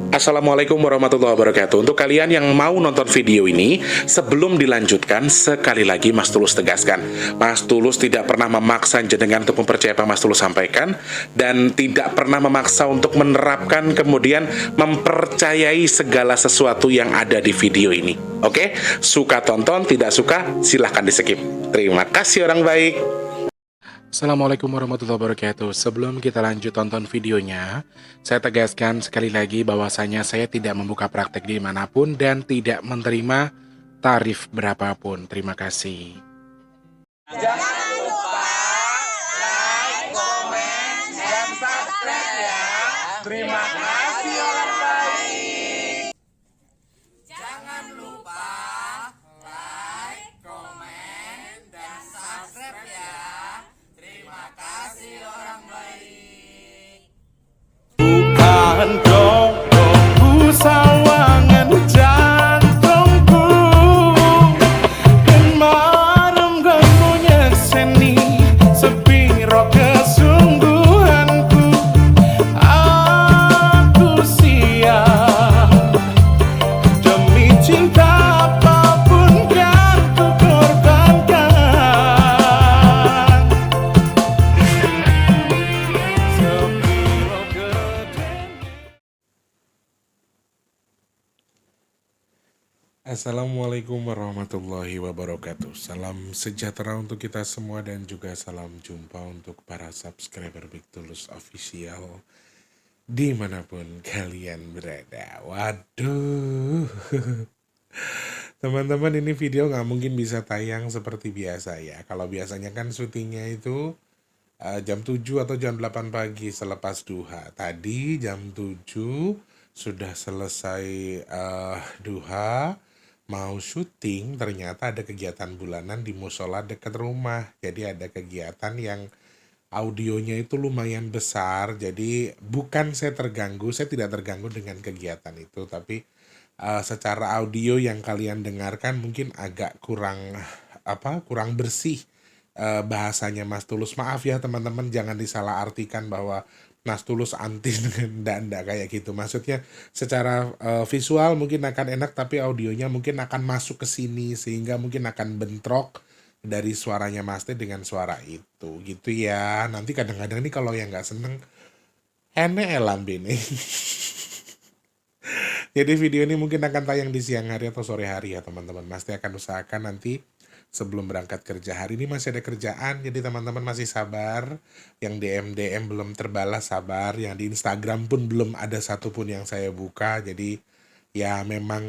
Assalamualaikum warahmatullahi wabarakatuh. Untuk kalian yang mau nonton video ini, sebelum dilanjutkan, sekali lagi Mas Tulus tegaskan, Mas Tulus tidak pernah memaksa jenengan untuk mempercayai apa Mas Tulus sampaikan, dan tidak pernah memaksa untuk menerapkan kemudian mempercayai segala sesuatu yang ada di video ini. Oke? Suka tonton, tidak suka silahkan di skip. Terima kasih orang baik. Assalamualaikum warahmatullahi wabarakatuh. Sebelum kita lanjut tonton videonya, saya tegaskan sekali lagi bahwasanya saya tidak membuka praktek dimanapun dan tidak menerima tarif berapapun. Terima kasih. Jangan lupa like, komen, dan subscribe ya. Terima kasih orang baik. Jangan lupa like, komen, dan subscribe ya. Terima kasih orang baik. Bukan dongku sawangan jantungku dan marem ganggunya seni sepiro kesungguhanku. Aku siap demi cinta apapun kan ku korbankan. Sepiro gedenya. Assalamualaikum warahmatullahi wabarakatuh. Salam sejahtera untuk kita semua dan juga salam jumpa untuk para subscriber Big Tulus Official dimanapun kalian berada. Waduh, teman-teman, ini video nggak mungkin bisa tayang seperti biasa ya. Kalau biasanya kan syutingnya itu jam 7 atau jam 8 pagi selepas duha. Tadi jam 7 sudah selesai duha, mau syuting, ternyata ada kegiatan bulanan di musola dekat rumah. Jadi ada kegiatan yang audionya itu lumayan besar, jadi bukan saya tidak terganggu dengan kegiatan itu, tapi secara audio yang kalian dengarkan mungkin agak kurang bersih bahasanya Mas Tulus. Maaf ya teman-teman, jangan disalahartikan bahwa Mas Tulus anti dengan ndak kayak gitu. Maksudnya secara visual mungkin akan enak, tapi audionya mungkin akan masuk ke sini sehingga mungkin akan bentrok dari suaranya Mas T dengan suara itu gitu ya. Nanti kadang-kadang nih kalau yang nggak seneng enek lambe nih. Jadi video ini mungkin akan tayang di siang hari atau sore hari ya teman-teman. Mas T akan usahakan nanti sebelum berangkat kerja. Hari ini masih ada kerjaan, jadi teman-teman masih sabar. Yang DM belum terbalas sabar, yang di Instagram pun belum ada satupun yang saya buka. Jadi ya memang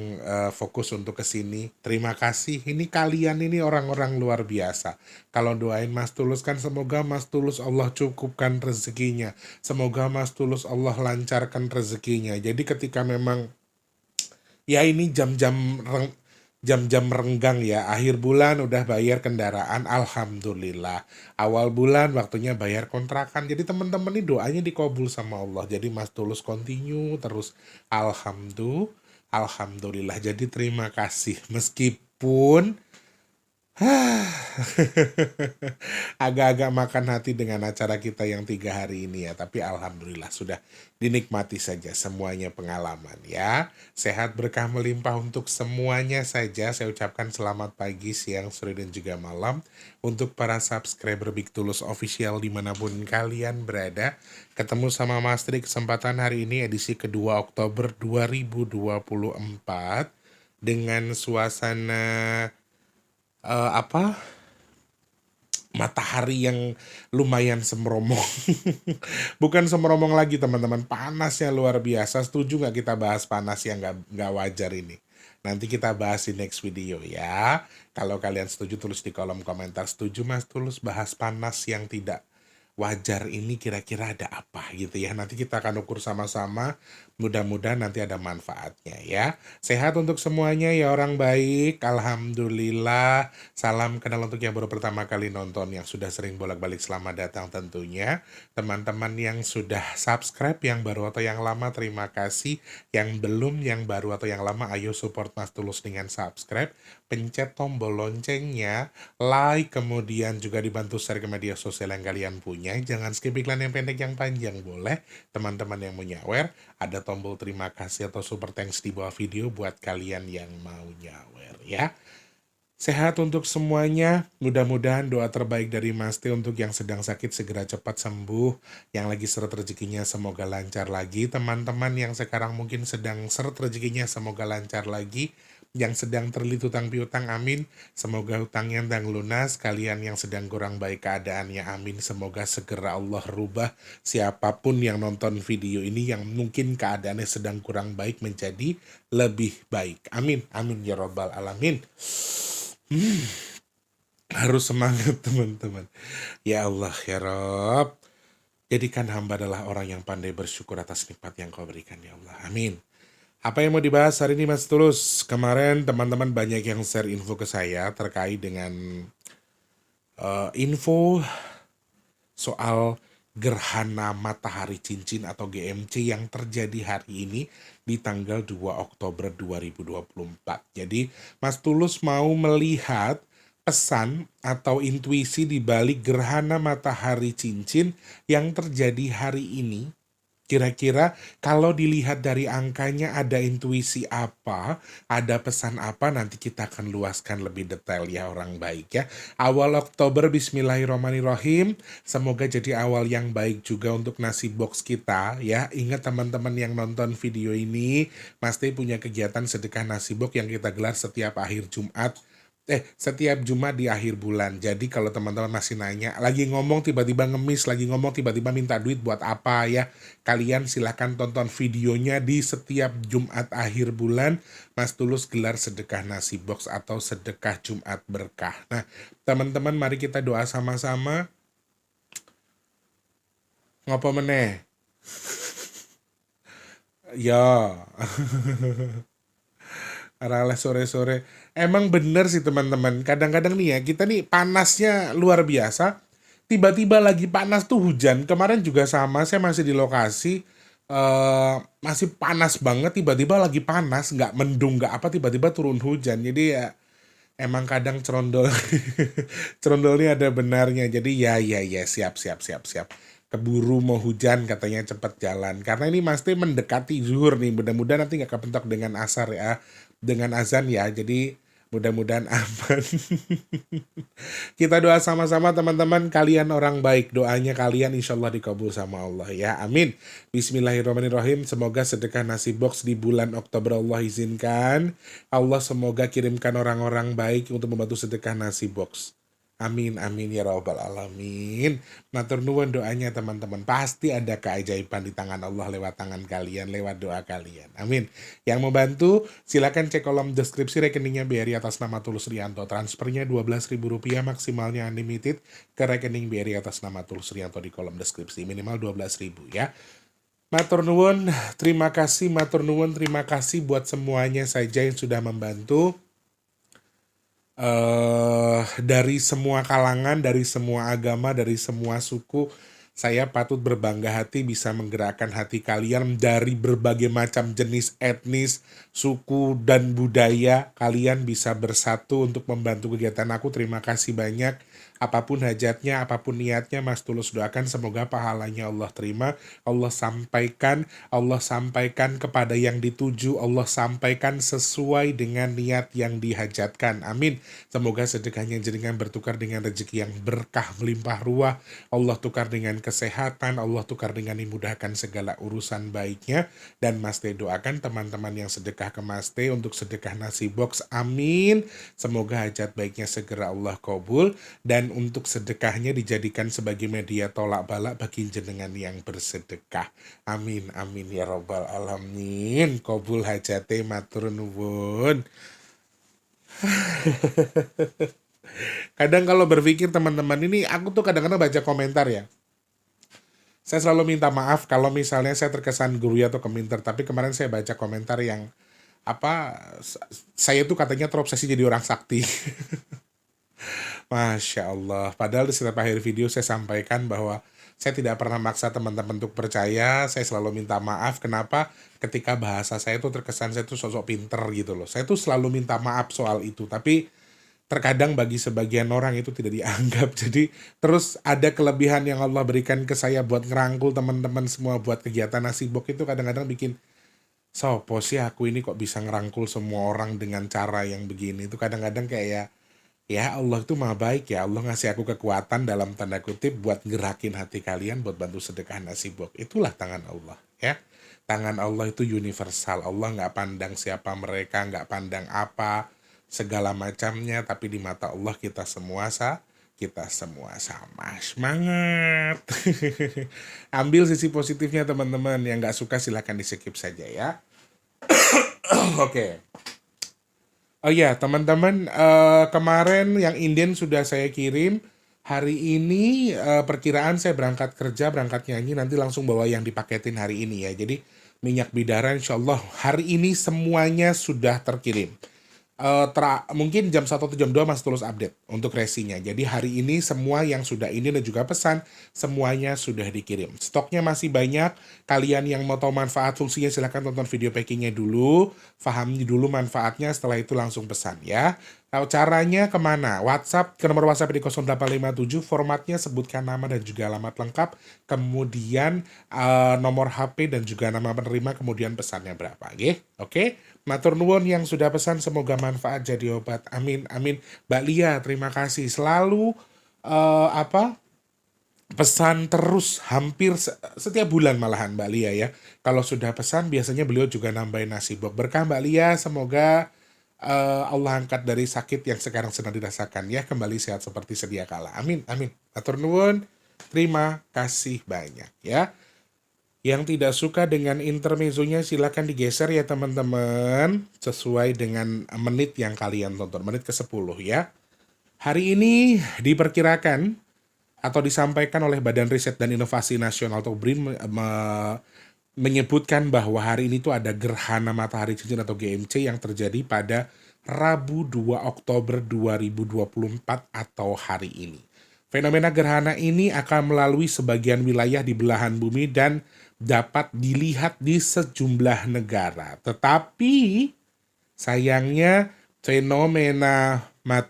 fokus untuk kesini. Terima kasih. Ini kalian ini orang-orang luar biasa. Kalau doain Mas Tulus kan semoga Mas Tulus Allah cukupkan rezekinya. Semoga Mas Tulus Allah lancarkan rezekinya. Jadi ketika memang ya ini jam-jam renggang ya, akhir bulan udah bayar kendaraan, alhamdulillah. Awal bulan waktunya bayar kontrakan. Jadi teman-teman ini doanya dikabul sama Allah. Jadi Mas Tulus continue terus, alhamdulillah. Jadi terima kasih meskipun agak-agak makan hati dengan acara kita yang 3 hari ini ya, tapi alhamdulillah sudah dinikmati saja semuanya pengalaman ya. Sehat berkah melimpah untuk semuanya saja. Saya ucapkan selamat pagi, siang, sore, dan juga malam untuk para subscriber Big Tulus Official dimanapun kalian berada. Ketemu sama Mas Tri kesempatan hari ini edisi kedua Oktober 2024 dengan suasana matahari yang lumayan semromong. Bukan semromong lagi teman-teman, panasnya luar biasa. Setuju nggak kita bahas panas yang nggak wajar ini? Nanti kita bahas di next video ya. Kalau kalian setuju tulis di kolom komentar, setuju Mas Tulus bahas panas yang tidak wajar ini kira-kira ada apa gitu ya. Nanti kita akan ukur sama-sama, mudah-mudahan nanti ada manfaatnya ya. Sehat untuk semuanya ya orang baik, alhamdulillah. Salam kenal untuk yang baru pertama kali nonton, yang sudah sering bolak-balik selamat datang tentunya. Teman-teman yang sudah subscribe, yang baru atau yang lama terima kasih. Yang belum, yang baru atau yang lama, ayo support Mas Tulus dengan subscribe, pencet tombol loncengnya, like, kemudian juga dibantu share ke media sosial yang kalian punya. Jangan skip iklan yang pendek yang panjang boleh. Teman-teman yang mau nyawer, ada tombol terima kasih atau super thanks di bawah video buat kalian yang mau nyawer ya. Sehat untuk semuanya, mudah-mudahan doa terbaik dari Mas T untuk yang sedang sakit segera cepat sembuh, yang lagi seret rezekinya semoga lancar lagi, teman-teman yang sekarang mungkin sedang seret rezekinya semoga lancar lagi, yang sedang terlilit hutang piutang amin, semoga hutangnya tang lunas, kalian yang sedang kurang baik keadaannya amin, semoga segera Allah rubah siapapun yang nonton video ini yang mungkin keadaannya sedang kurang baik menjadi lebih baik, amin, amin ya robbal alamin. Harus semangat teman-teman. Ya Allah ya Rob, jadikan hamba adalah orang yang pandai bersyukur atas nikmat yang kau berikan ya Allah. Amin. Apa yang mau dibahas hari ini Mas Tulus? Kemarin teman-teman banyak yang share info ke saya terkait dengan info soal gerhana matahari cincin atau GMC yang terjadi hari ini di tanggal 2 Oktober 2024. Jadi Mas Tulus mau melihat pesan atau intuisi di balik gerhana matahari cincin yang terjadi hari ini. Kira-kira kalau dilihat dari angkanya ada intuisi apa, ada pesan apa, nanti kita akan luaskan lebih detail ya orang baik ya. Awal Oktober bismillahirrahmanirrahim, semoga jadi awal yang baik juga untuk nasi box kita ya. Ingat teman-teman yang nonton video ini, Mas T punya kegiatan sedekah nasi box yang kita gelar setiap akhir Jumat. Setiap Jumat di akhir bulan. Jadi kalau teman-teman masih nanya, lagi ngomong tiba-tiba ngemis, lagi ngomong tiba-tiba minta duit buat apa ya? Kalian silahkan tonton videonya di setiap Jumat akhir bulan. Mas Tulus gelar sedekah nasi box atau sedekah Jumat berkah. Nah, teman-teman mari kita doa sama-sama. Ngopo meneh? Ya. Aralah sore-sore. Emang bener sih teman-teman. Kadang-kadang nih ya, kita nih panasnya luar biasa. Tiba-tiba lagi panas tuh hujan. Kemarin juga sama, saya masih di lokasi. Masih panas banget, tiba-tiba lagi panas. Nggak mendung, nggak apa, tiba-tiba turun hujan. Jadi ya, emang kadang cerondol. Cerondol ini ada benarnya. Jadi ya, siap. Keburu mau hujan katanya cepet jalan. Karena ini pasti mendekati zuhur nih. Mudah-mudahan nanti nggak kepentok dengan asar ya. Dengan azan ya, jadi mudah-mudahan aman. Kita doa sama-sama teman-teman, kalian orang baik, doanya kalian insya Allah dikabul sama Allah ya, amin. Bismillahirrahmanirrahim, semoga sedekah nasi box di bulan Oktober Allah izinkan. Allah semoga kirimkan orang-orang baik untuk membantu sedekah nasi box. Amin, amin ya rabbal alamin. Matur nuwun doanya teman-teman. Pasti ada keajaiban di tangan Allah lewat tangan kalian, lewat doa kalian. Amin. Yang mau bantu, silakan cek kolom deskripsi rekeningnya BRI atas nama Tulus Rianto. Transfernya Rp12.000 maksimalnya unlimited ke rekening BRI atas nama Tulus Rianto di kolom deskripsi. Minimal Rp12.000 ya. Matur nuwun, terima kasih, matur nuwun, terima kasih buat semuanya saja yang sudah membantu. Dari semua kalangan, dari semua agama, dari semua suku, saya patut berbangga hati bisa menggerakkan hati kalian dari berbagai macam jenis etnis, suku, dan budaya. Kalian bisa bersatu untuk membantu kegiatan aku. Terima kasih banyak. Apapun hajatnya, apapun niatnya, Mas Tulus doakan semoga pahalanya Allah terima. Allah sampaikan kepada yang dituju, Allah sampaikan sesuai dengan niat yang dihajatkan. Amin. Semoga sedekahnya jenengan bertukar dengan rezeki yang berkah melimpah ruah. Allah tukar dengan kesehatan, Allah tukar dengan dimudahkan segala urusan baiknya. Dan Mas T doakan teman-teman yang sedekah ke Mas T untuk sedekah nasi box. Amin. Semoga hajat baiknya segera Allah kabul. Dan untuk sedekahnya dijadikan sebagai media tolak balak bagi jenengan yang bersedekah. Amin, amin ya robbal alamin. Kabul hajate matur nuwun. Kadang kalau berpikir teman-teman ini, aku tuh kadang-kadang baca komentar ya. Saya selalu minta maaf kalau misalnya saya terkesan guru atau keminter. Tapi kemarin saya baca komentar yang saya tuh katanya terobsesi jadi orang sakti. Masya Allah. Padahal di setiap akhir video saya sampaikan bahwa saya tidak pernah maksa teman-teman untuk percaya. Saya selalu minta maaf. Kenapa? Ketika bahasa saya tuh terkesan saya tuh sosok pinter gitu loh. Saya tuh selalu minta maaf soal itu. Tapi terkadang bagi sebagian orang itu tidak dianggap. Jadi terus ada kelebihan yang Allah berikan ke saya buat ngerangkul teman-teman semua buat kegiatan nasi box itu kadang-kadang bikin sopo sih aku ini kok bisa ngerangkul semua orang dengan cara yang begini. Itu kadang-kadang kayak ya Allah itu maha baik ya. Allah ngasih aku kekuatan dalam tanda kutip buat gerakin hati kalian buat bantu sedekah nasi box. Itulah tangan Allah ya. Tangan Allah itu universal. Allah nggak pandang siapa mereka, nggak pandang apa segala macamnya, tapi di mata Allah kita semua sama. Semangat. Ambil sisi positifnya teman-teman. Yang nggak suka silahkan di skip saja ya. Oke. Oh ya, teman-teman, kemarin yang inden sudah saya kirim. Hari ini perkiraan saya berangkat kerja, berangkat nyanyi, nanti langsung bawa yang dipaketin hari ini ya. Jadi minyak bidara insya Allah hari ini semuanya sudah terkirim. Mungkin jam 1 atau jam 2 masih terus update untuk resinya. Jadi hari ini semua yang sudah ini dan juga pesan semuanya sudah dikirim. Stoknya masih banyak. Kalian yang mau tahu manfaat fungsinya silahkan tonton video packingnya dulu. Pahami dulu manfaatnya, setelah itu langsung pesan ya. Tahu caranya kemana? WhatsApp ke nomor WhatsApp di 0857. Formatnya sebutkan nama dan juga alamat lengkap. Kemudian nomor HP dan juga nama penerima. Kemudian pesannya berapa? Oke? Matur nuwun yang sudah pesan, semoga manfaat jadi obat. Amin, amin. Mbak Lia, terima kasih. Selalu pesan terus hampir setiap bulan malahan Mbak Lia ya. Kalau sudah pesan biasanya beliau juga nambahin nasi box. Berkah Mbak Lia, semoga Allah angkat dari sakit yang sekarang sedang dirasakan ya. Kembali sehat seperti sedia kala. Amin, amin. Matur nuwun. Terima kasih banyak ya. Yang tidak suka dengan intermezzonya silakan digeser ya teman-teman. Sesuai dengan menit yang kalian tonton. Menit ke-10 ya. Hari ini diperkirakan atau disampaikan oleh Badan Riset dan Inovasi Nasional atau BRIN menyebutkan bahwa hari ini tuh ada gerhana matahari cincin atau GMC yang terjadi pada Rabu 2 Oktober 2024 atau hari ini. Fenomena gerhana ini akan melalui sebagian wilayah di belahan bumi dan dapat dilihat di sejumlah negara. Tetapi sayangnya fenomena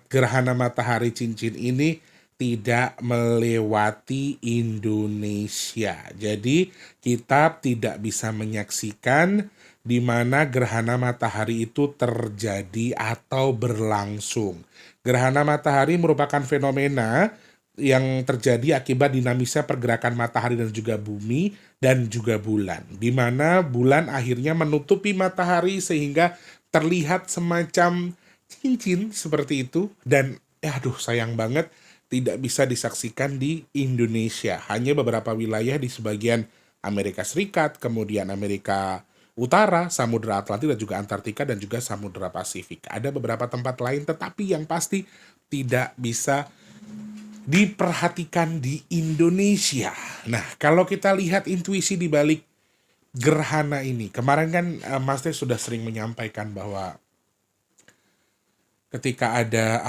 gerhana matahari cincin ini tidak melewati Indonesia. Jadi kita tidak bisa menyaksikan di mana gerhana matahari itu terjadi atau berlangsung. Gerhana matahari merupakan fenomena yang terjadi akibat dinamisnya pergerakan matahari dan juga bumi dan juga bulan. Di mana bulan akhirnya menutupi matahari sehingga terlihat semacam cincin seperti itu. Dan aduh sayang banget tidak bisa disaksikan di Indonesia. Hanya beberapa wilayah di sebagian Amerika Serikat, kemudian Amerika Utara, Samudra Atlantik dan juga Antartika dan juga Samudra Pasifik. Ada beberapa tempat lain tetapi yang pasti tidak bisa diperhatikan di Indonesia. Nah, kalau kita lihat intuisi di balik gerhana ini, kemarin kan Mas Teh sudah sering menyampaikan bahwa ketika ada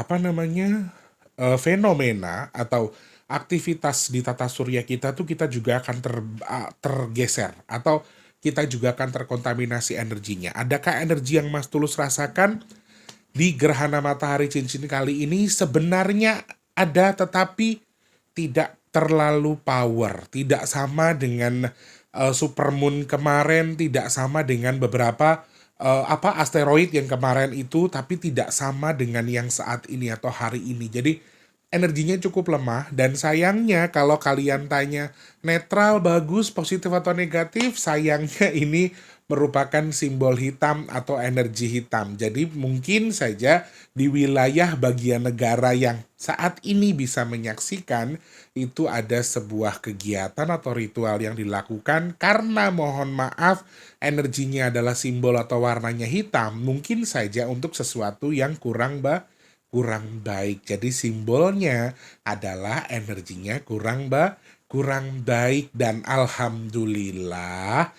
fenomena atau aktivitas di tata surya kita tuh kita juga akan tergeser atau kita juga akan terkontaminasi energinya. Adakah energi yang Mas Tulus rasakan di gerhana matahari cincin kali ini? Sebenarnya ada, tetapi tidak terlalu power, tidak sama dengan supermoon kemarin, tidak sama dengan beberapa asteroid yang kemarin itu, tapi tidak sama dengan yang saat ini atau hari ini. Jadi energinya cukup lemah dan sayangnya kalau kalian tanya netral, bagus, positif atau negatif, sayangnya ini merupakan simbol hitam atau energi hitam. Jadi mungkin saja di wilayah bagian negara yang saat ini bisa menyaksikan itu ada sebuah kegiatan atau ritual yang dilakukan karena mohon maaf energinya adalah simbol atau warnanya hitam. Mungkin saja untuk sesuatu yang kurang baik. Jadi simbolnya adalah energinya kurang baik dan alhamdulillah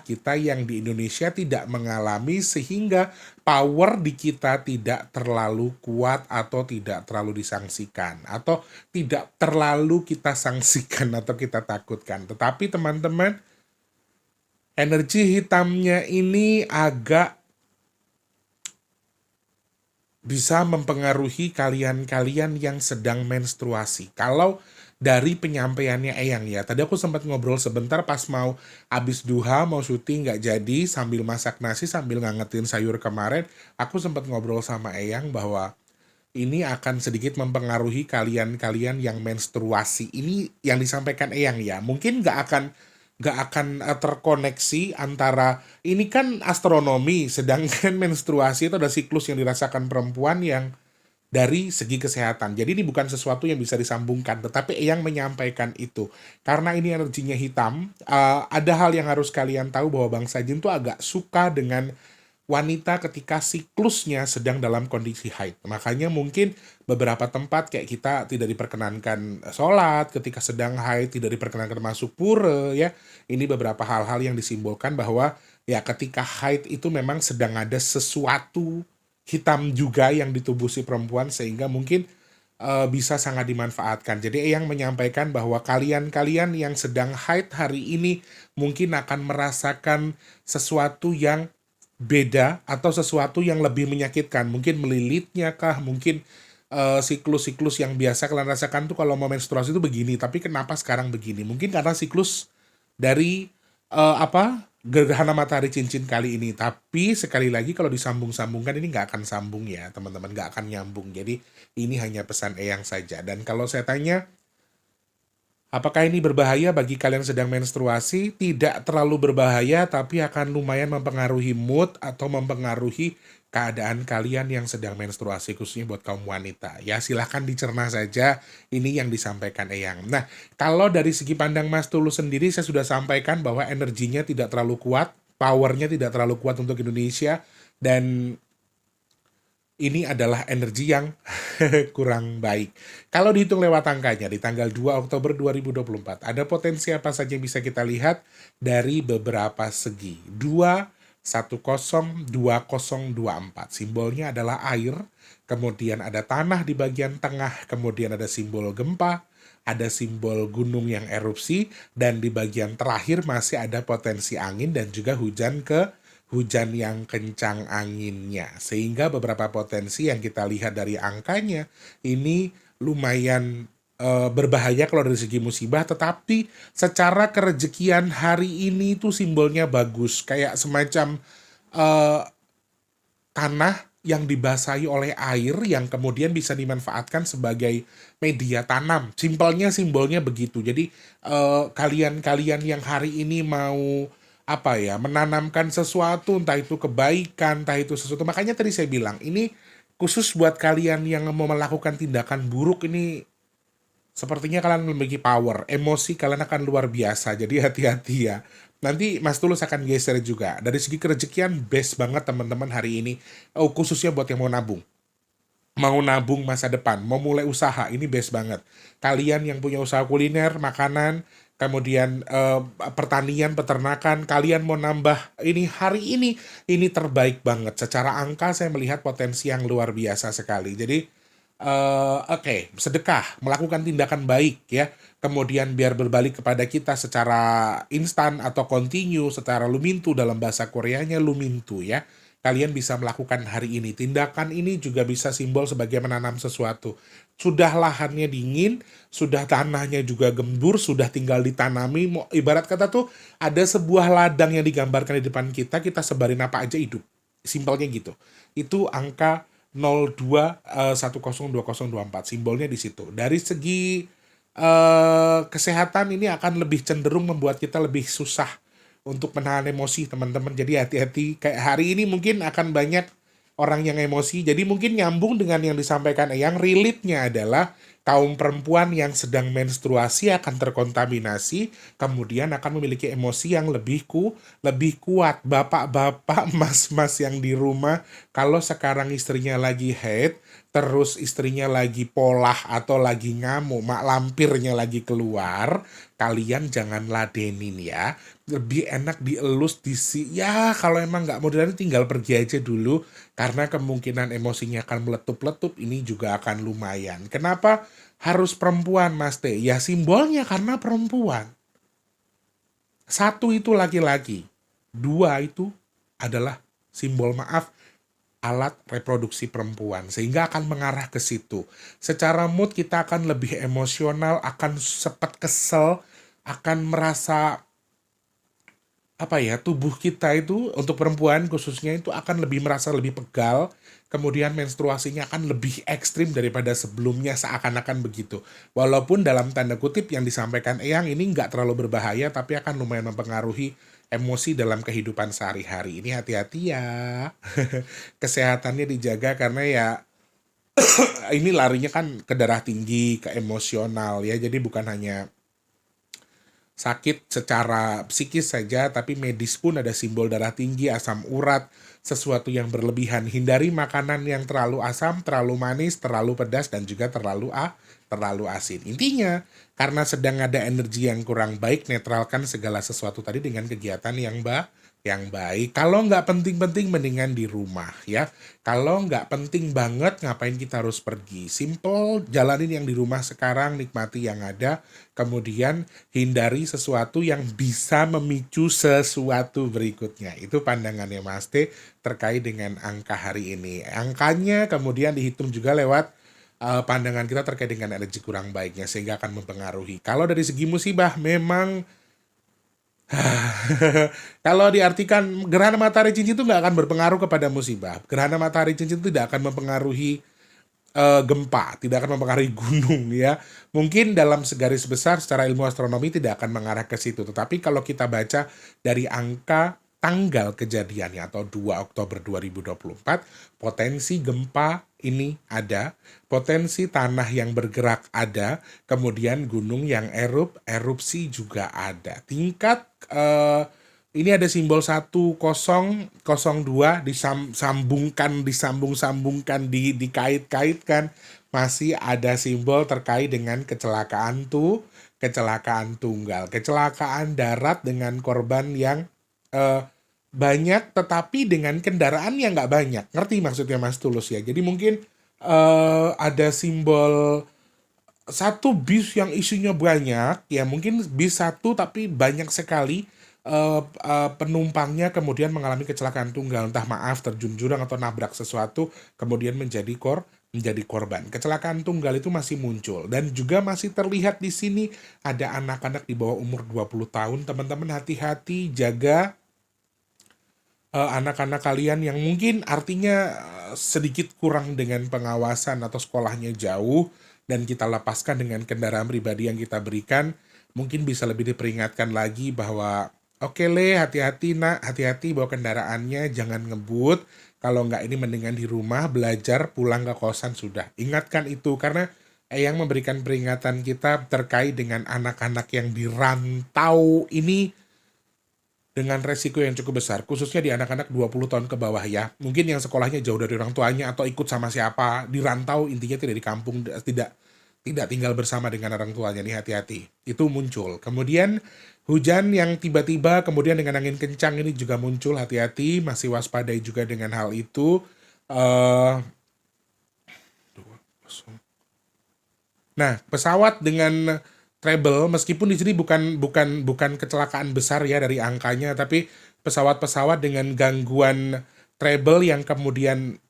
kita yang di Indonesia tidak mengalami sehingga power di kita tidak terlalu kuat atau tidak terlalu disangsikan atau tidak terlalu kita sangsikan atau kita takutkan. Tetapi teman-teman, energi hitamnya ini agak bisa mempengaruhi kalian-kalian yang sedang menstruasi. Kalau dari penyampaiannya Eyang ya. Tadi aku sempat ngobrol sebentar pas mau abis duha, mau syuting nggak jadi, sambil masak nasi, sambil ngangetin sayur kemarin, aku sempat ngobrol sama Eyang bahwa ini akan sedikit mempengaruhi kalian-kalian yang menstruasi. Ini yang disampaikan Eyang ya. Mungkin nggak akan terkoneksi antara ini kan astronomi, sedangkan menstruasi itu ada siklus yang dirasakan perempuan yang dari segi kesehatan. Jadi ini bukan sesuatu yang bisa disambungkan, tetapi Eyang menyampaikan itu. Karena ini energinya hitam, ada hal yang harus kalian tahu bahwa bangsa jin tuh agak suka dengan wanita ketika siklusnya sedang dalam kondisi haid. Makanya mungkin beberapa tempat kayak kita tidak diperkenankan sholat ketika sedang haid, tidak diperkenankan masuk pura ya. Ini beberapa hal-hal yang disimbolkan bahwa ya ketika haid itu memang sedang ada sesuatu hitam juga yang di tubuh si perempuan sehingga mungkin bisa sangat dimanfaatkan. Jadi Eyang menyampaikan bahwa kalian-kalian yang sedang haid hari ini mungkin akan merasakan sesuatu yang beda atau sesuatu yang lebih menyakitkan. Mungkin melilitnya kah, mungkin siklus-siklus yang biasa kalian rasakan tuh kalau mau menstruasi itu begini, tapi kenapa sekarang begini? Mungkin karena siklus dari gerhana matahari cincin kali ini. Tapi sekali lagi kalau disambung-sambungkan ini nggak akan sambung ya teman-teman, nggak akan nyambung. Jadi ini hanya pesan Eyang saja. Dan kalau saya tanya, apakah ini berbahaya bagi kalian yang sedang menstruasi? Tidak terlalu berbahaya, tapi akan lumayan mempengaruhi mood atau mempengaruhi keadaan kalian yang sedang menstruasi, khususnya buat kaum wanita. Ya silahkan dicerna saja, ini yang disampaikan Eyang. Nah, kalau dari segi pandang Mas Tulus sendiri, saya sudah sampaikan bahwa energinya tidak terlalu kuat, powernya tidak terlalu kuat untuk Indonesia, dan ini adalah energi yang kurang baik. Kalau dihitung lewat angkanya di tanggal 2 Oktober 2024, ada potensi apa saja yang bisa kita lihat dari beberapa segi. 2102024. Simbolnya adalah air, kemudian ada tanah di bagian tengah, kemudian ada simbol gempa, ada simbol gunung yang erupsi, dan di bagian terakhir masih ada potensi angin dan juga hujan yang kencang anginnya. Sehingga beberapa potensi yang kita lihat dari angkanya ini lumayan berbahaya kalau dari segi musibah, tetapi secara kerejekian hari ini tuh simbolnya bagus. Kayak semacam tanah yang dibasahi oleh air yang kemudian bisa dimanfaatkan sebagai media tanam. Simpelnya simbolnya begitu. Jadi kalian-kalian yang hari ini mau menanamkan sesuatu, entah itu kebaikan, entah itu sesuatu. Makanya tadi saya bilang, ini khusus buat kalian yang mau melakukan tindakan buruk, ini sepertinya kalian memiliki power, emosi kalian akan luar biasa, jadi hati-hati ya. Nanti Mas Tulus akan geser juga. Dari segi kerejekian, best banget teman-teman hari ini, khususnya buat yang mau nabung masa depan, mau mulai usaha, ini best banget. Kalian yang punya usaha kuliner, makanan, kemudian pertanian, peternakan, kalian mau nambah ini hari ini terbaik banget. Secara angka saya melihat potensi yang luar biasa sekali. Jadi sedekah, melakukan tindakan baik ya. Kemudian biar berbalik kepada kita secara instan atau continue, secara lumintu, dalam bahasa Koreanya lumintu ya. Kalian bisa melakukan hari ini. Tindakan ini juga bisa simbol sebagai menanam sesuatu. Sudah lahannya dingin, sudah tanahnya juga gembur, sudah tinggal ditanami. Ibarat kata tuh ada sebuah ladang yang digambarkan di depan kita, kita sebarin apa aja hidup. Simpelnya gitu. Itu angka 02102024. Simbolnya di situ. Dari segi kesehatan ini akan lebih cenderung membuat kita lebih susah untuk menahan emosi teman-teman. Jadi hati-hati, kayak hari ini mungkin akan banyak orang yang emosi. Jadi mungkin nyambung dengan yang disampaikan Eyang, relate-nya adalah kaum perempuan yang sedang menstruasi akan terkontaminasi, kemudian akan memiliki emosi yang lebih kuat. Bapak-bapak, mas-mas yang di rumah, kalau sekarang istrinya lagi haid, terus istrinya lagi polah atau lagi ngamuk, mak lampirnya lagi keluar, kalian jangan ladenin ya. Lebih enak dielus, ya kalau emang nggak mau diladenin tinggal pergi aja dulu, karena kemungkinan emosinya akan meletup-letup, ini juga akan lumayan. Kenapa harus perempuan, Mas T? Ya simbolnya karena perempuan. 1 itu laki-laki, 2 itu adalah simbol maaf, alat reproduksi perempuan, sehingga akan mengarah ke situ. Secara mood kita akan lebih emosional, akan cepat kesel, akan merasa tubuh kita itu untuk perempuan khususnya itu akan lebih merasa lebih pegal, kemudian menstruasinya akan lebih ekstrim daripada sebelumnya, seakan-akan begitu. Walaupun dalam tanda kutip yang disampaikan Eyang ini nggak terlalu berbahaya, tapi akan lumayan mempengaruhi emosi dalam kehidupan sehari-hari. Ini hati-hati ya. Kesehatannya dijaga karena ya ini larinya kan ke darah tinggi, ke emosional ya. Jadi bukan hanya sakit secara psikis saja, tapi medis pun ada simbol darah tinggi, asam urat, sesuatu yang berlebihan. Hindari makanan yang terlalu asam, terlalu manis, terlalu pedas, dan juga terlalu asin. Intinya, karena sedang ada energi yang kurang baik, netralkan segala sesuatu tadi dengan kegiatan yang baik. Kalau nggak penting-penting, mendingan di rumah ya. Kalau nggak penting banget, ngapain kita harus pergi? Simple, jalanin yang di rumah sekarang, nikmati yang ada. Kemudian hindari sesuatu yang bisa memicu sesuatu berikutnya. Itu pandangannya Mas T terkait dengan angka hari ini. Angkanya kemudian dihitung juga lewat pandangan kita terkait dengan energi kurang baiknya, sehingga akan mempengaruhi. Kalau dari segi musibah memang kalau diartikan gerhana matahari cincin itu nggak akan berpengaruh kepada musibah. Gerhana matahari cincin tidak akan mempengaruhi gempa, tidak akan mempengaruhi gunung ya. Mungkin dalam segaris besar secara ilmu astronomi tidak akan mengarah ke situ. Tetapi kalau kita baca dari angka tanggal kejadiannya atau 2 Oktober 2024, potensi gempa ini ada, potensi tanah yang bergerak ada, kemudian gunung yang erupsi juga ada. Tingkat ini ada simbol 1002 disambung-sambungkan, dikait-kaitkan, masih ada simbol terkait dengan kecelakaan tunggal, kecelakaan darat dengan korban yang banyak tetapi dengan kendaraan yang nggak banyak. Ngerti maksudnya Mas Tulus ya? Jadi mungkin ada simbol satu bis yang isinya banyak, ya mungkin bis satu tapi banyak sekali penumpangnya kemudian mengalami kecelakaan tunggal, entah maaf terjun jurang atau nabrak sesuatu kemudian menjadi korban. Kecelakaan tunggal itu masih muncul dan juga masih terlihat di sini ada anak-anak di bawah umur 20 tahun. Teman-teman hati-hati, jaga anak-anak kalian yang mungkin artinya sedikit kurang dengan pengawasan atau sekolahnya jauh dan kita lepaskan dengan kendaraan pribadi yang kita berikan, mungkin bisa lebih diperingatkan lagi bahwa oke Le, hati-hati nak, hati-hati bawa kendaraannya, jangan ngebut. Kalau nggak ini mendingan di rumah, belajar, pulang ke kosan sudah. Ingatkan itu, karena yang memberikan peringatan kita terkait dengan anak-anak yang dirantau ini dengan resiko yang cukup besar, khususnya di anak-anak 20 tahun ke bawah ya. Mungkin yang sekolahnya jauh dari orang tuanya atau ikut sama siapa, dirantau, intinya tidak di kampung, tidak tinggal bersama dengan orang tuanya, nih hati-hati. Itu muncul. Kemudian hujan yang tiba-tiba kemudian dengan angin kencang ini juga muncul, hati-hati, masih waspadai juga dengan hal itu. Nah, pesawat dengan treble, meskipun di sini bukan kecelakaan besar ya dari angkanya, tapi pesawat-pesawat dengan gangguan treble yang kemudian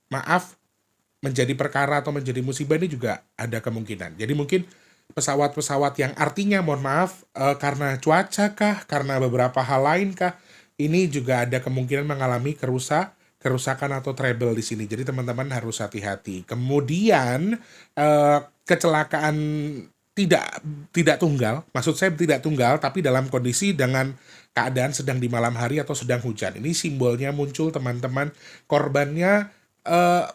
menjadi perkara atau menjadi musibah ini juga ada kemungkinan. Jadi mungkin pesawat-pesawat yang artinya mohon maaf karena cuaca kah, karena beberapa hal lain kah, ini juga ada kemungkinan mengalami kerusakan atau treble di sini. Jadi teman-teman harus hati-hati. Kemudian kecelakaan tidak tunggal, maksud saya tidak tunggal, tapi dalam kondisi dengan keadaan sedang di malam hari atau sedang hujan. Ini simbolnya muncul teman-teman, korbannya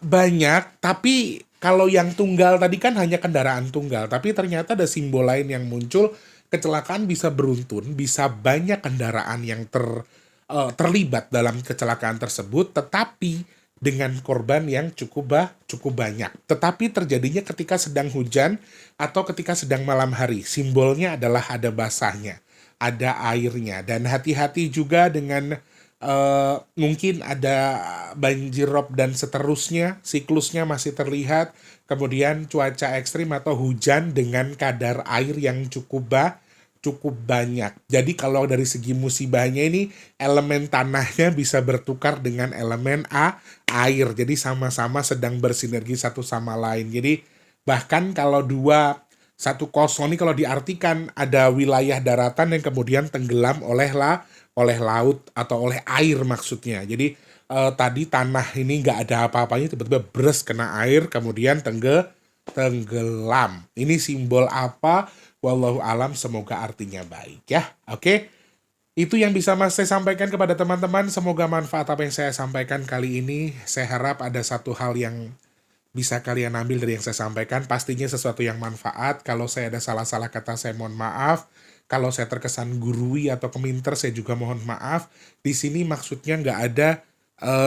banyak, tapi kalau yang tunggal tadi kan hanya kendaraan tunggal, tapi ternyata ada simbol lain yang muncul, kecelakaan bisa beruntun, bisa banyak kendaraan yang terlibat dalam kecelakaan tersebut, tetapi dengan korban yang cukup banyak. Tetapi terjadinya ketika sedang hujan atau ketika sedang malam hari. Simbolnya adalah ada basahnya, ada airnya, dan hati-hati juga dengan mungkin ada banjir rob dan seterusnya, siklusnya masih terlihat, kemudian cuaca ekstrim atau hujan dengan kadar air yang cukup cukup banyak. Jadi kalau dari segi musibahnya ini elemen tanahnya bisa bertukar dengan elemen air. Jadi sama-sama sedang bersinergi satu sama lain. Jadi bahkan kalau satu kosong ini kalau diartikan ada wilayah daratan yang kemudian tenggelam oleh laut atau oleh air maksudnya. Jadi tadi tanah ini nggak ada apa-apanya tiba-tiba bres kena air kemudian tenggelam. Ini simbol apa? Wallahu alam, semoga artinya baik ya. Oke. Itu yang bisa Mas saya sampaikan kepada teman-teman. Semoga manfaat apa yang saya sampaikan kali ini. Saya harap ada satu hal yang bisa kalian ambil dari yang saya sampaikan. Pastinya sesuatu yang manfaat. Kalau saya ada salah-salah kata, saya mohon maaf. Kalau saya terkesan gurui atau keminter, saya juga mohon maaf. Di sini maksudnya nggak ada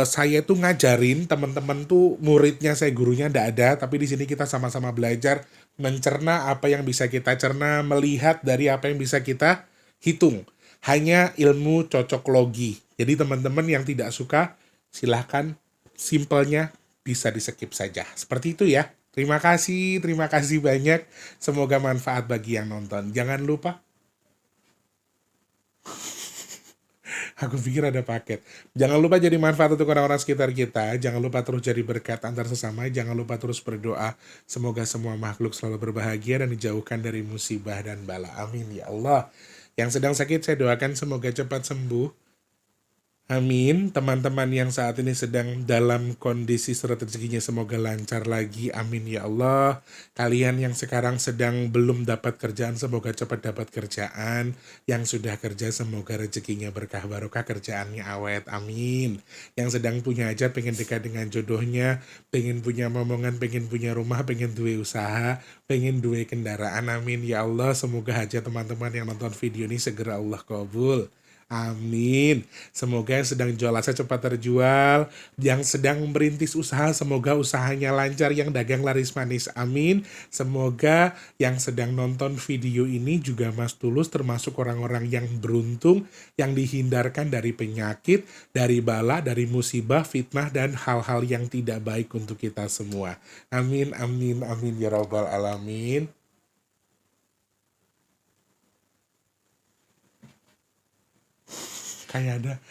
saya tuh ngajarin, teman-teman tuh muridnya, saya gurunya nggak ada. Tapi di sini kita sama-sama belajar mencerna apa yang bisa kita cerna, melihat dari apa yang bisa kita hitung. Hanya ilmu cocok logi. Jadi teman-teman yang tidak suka, silahkan simpelnya bisa di-skip saja. Seperti itu ya. Terima kasih banyak. Semoga manfaat bagi yang nonton. Jangan lupa. Aku pikir ada paket. Jangan lupa jadi manfaat untuk orang-orang sekitar kita. Jangan lupa terus jadi berkat antar sesama. Jangan lupa terus berdoa. Semoga semua makhluk selalu berbahagia dan dijauhkan dari musibah dan bala. Amin ya Allah. Yang sedang sakit saya doakan semoga cepat sembuh. Amin. Teman-teman yang saat ini sedang dalam kondisi surat rezekinya semoga lancar lagi. Amin ya Allah. Kalian yang sekarang sedang belum dapat kerjaan semoga cepat dapat kerjaan. Yang sudah kerja semoga rezekinya berkah barokah, kerjaannya awet. Amin. Yang sedang punya hajat, pengen dekat dengan jodohnya, pengen punya momongan, pengen punya rumah, pengen duwe usaha, pengen duwe kendaraan. Amin ya Allah. Semoga hajat teman-teman yang nonton video ini segera Allah kabul. Amin. Semoga yang sedang jual aset cepat terjual. Yang sedang merintis usaha semoga usahanya lancar. Yang dagang laris manis. Amin. Semoga yang sedang nonton video ini juga Mas Tulus termasuk orang-orang yang beruntung, yang dihindarkan dari penyakit, dari bala, dari musibah, fitnah, dan hal-hal yang tidak baik untuk kita semua. Amin, amin, amin ya rabbal alamin. Kayak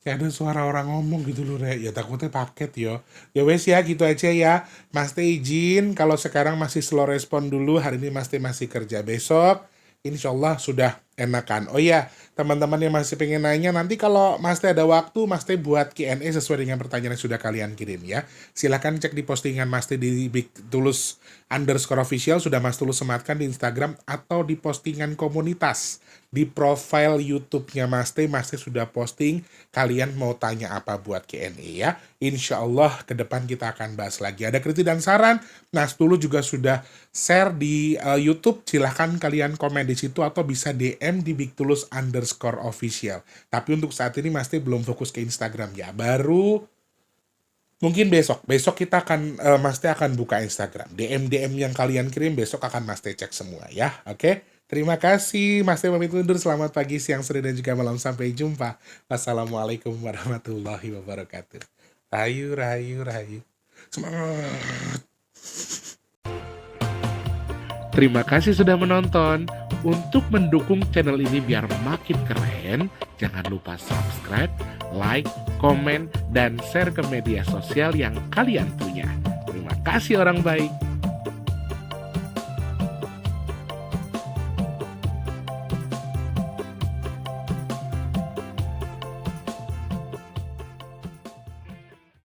ada suara orang ngomong gitu loh, Rek. Ya takutnya paket yo. Ya wes ya, gitu aja ya. Mas Teh izin kalau sekarang masih slow respon dulu. Hari ini Mas Teh masih kerja. Besok insya Allah sudah enakan. Oh iya, teman-teman yang masih pengen nanya, nanti kalau Mas Teh ada waktu, Mas Teh buat Q&A sesuai dengan pertanyaan yang sudah kalian kirim ya. Silahkan cek di postingan Mas Teh di @tulus_official, sudah Mas Tulus sematkan di Instagram, atau di postingan komunitas. Di profile YouTube-nya Mas Teh sudah posting, kalian mau tanya apa buat Q&A ya. Insya Allah ke depan kita akan bahas lagi. Ada kritik dan saran, Mas Tulus juga sudah share di YouTube, silahkan kalian komen di situ atau bisa DM di @tulus_official. Tapi untuk saat ini Mas Teh belum fokus ke Instagram ya, baru mungkin besok kita akan Mas Teh akan buka Instagram. DM yang kalian kirim besok akan Mas Teh cek semua ya. Oke? Terima kasih. Mas Teh pamit undur. Selamat pagi, siang, sore, dan juga malam. Sampai jumpa. Wassalamualaikum warahmatullahi wabarakatuh. Rahayu, rahayu, rahayu. Semangat. Terima kasih sudah menonton. Untuk mendukung channel ini biar makin keren, jangan lupa subscribe, like, komen, dan share ke media sosial yang kalian punya. Terima kasih orang baik.